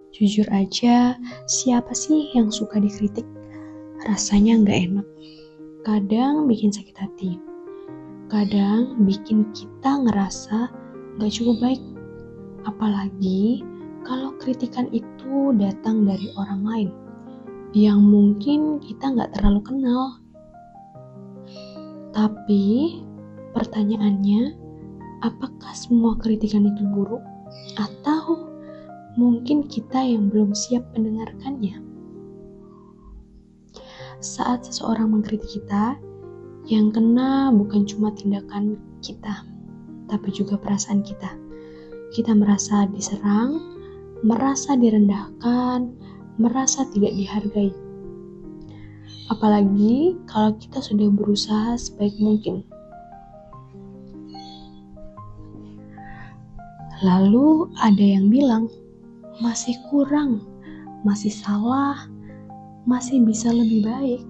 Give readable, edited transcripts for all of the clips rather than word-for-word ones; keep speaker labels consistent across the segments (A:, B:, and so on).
A: Jujur aja, siapa sih yang suka dikritik? Rasanya nggak enak. Kadang bikin sakit hati. Kadang bikin kita ngerasa nggak cukup baik. Apalagi kalau kritikan itu datang dari orang lain yang mungkin kita nggak terlalu kenal. Tapi pertanyaannya, apakah semua kritikan itu buruk? Atau mungkin kita yang belum siap mendengarkannya? Saat seseorang mengkritik kita, yang kena bukan cuma tindakan kita, tapi juga perasaan kita. Kita merasa diserang, merasa direndahkan, merasa tidak dihargai. Apalagi kalau kita sudah berusaha sebaik mungkin. Lalu ada yang bilang, masih kurang, masih salah, masih bisa lebih baik.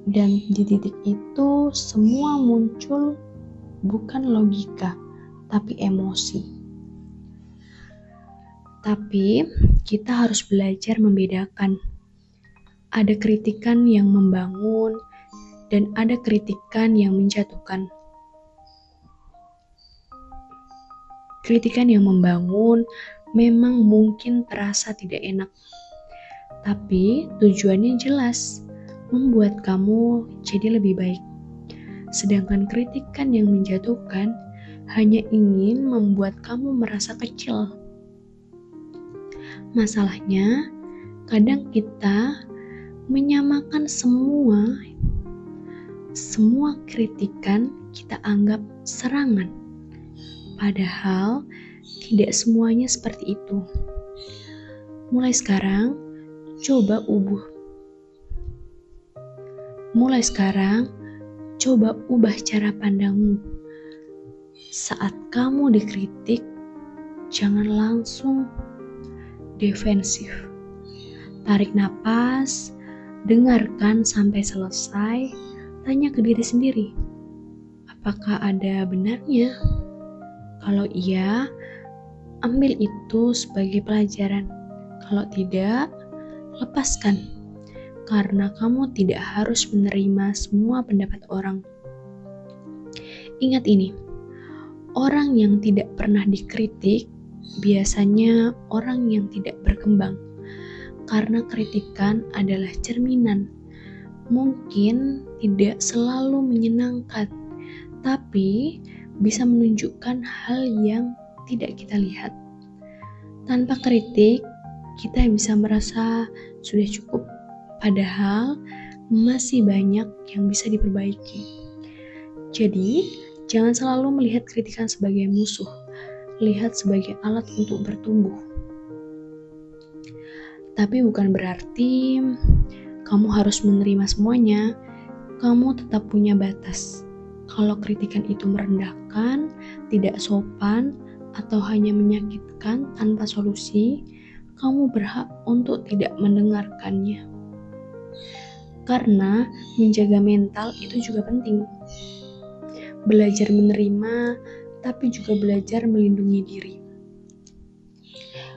A: Dan di titik itu semua muncul bukan logika, tapi emosi. Tapi kita harus belajar membedakan. Ada kritikan yang membangun dan ada kritikan yang menjatuhkan. Kritikan yang membangun memang mungkin terasa tidak enak, tapi tujuannya jelas, membuat kamu jadi lebih baik. Sedangkan kritikan yang menjatuhkan hanya ingin membuat kamu merasa kecil. Masalahnya, kadang kita menyamakan semua kritikan kita anggap serangan. Padahal tidak semuanya seperti itu. Mulai sekarang, coba ubah cara pandangmu. Saat kamu dikritik, jangan langsung defensif. Tarik napas, dengarkan sampai selesai, tanya ke diri sendiri, apakah ada benarnya? Kalau iya, ambil itu sebagai pelajaran. Kalau tidak, lepaskan. Karena kamu tidak harus menerima semua pendapat orang. Ingat ini, orang yang tidak pernah dikritik biasanya orang yang tidak berkembang. Karena kritikan adalah cerminan. Mungkin tidak selalu menyenangkan, tapi bisa menunjukkan hal yang tidak kita lihat. Tanpa kritik, kita bisa merasa sudah cukup, padahal masih banyak yang bisa diperbaiki. Jadi, jangan selalu melihat kritikan sebagai musuh, lihat sebagai alat untuk bertumbuh. Tapi bukan berarti kamu harus menerima semuanya. Kamu tetap punya batas. Kalau kritikan itu merendahkan, tidak sopan, atau hanya menyakitkan tanpa solusi, kamu berhak untuk tidak mendengarkannya. Karena menjaga mental itu juga penting. Belajar menerima, tapi juga belajar melindungi diri.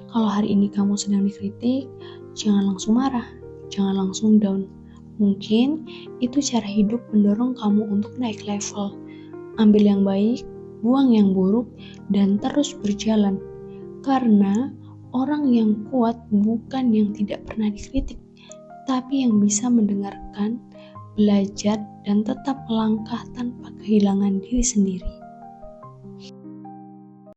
A: Kalau hari ini kamu sedang dikritik, jangan langsung marah, jangan langsung down. Mungkin itu cara hidup mendorong kamu untuk naik level. Ambil yang baik, buang yang buruk, dan terus berjalan. Karena orang yang kuat bukan yang tidak pernah dikritik, tapi yang bisa mendengarkan, belajar, dan tetap melangkah tanpa kehilangan diri sendiri.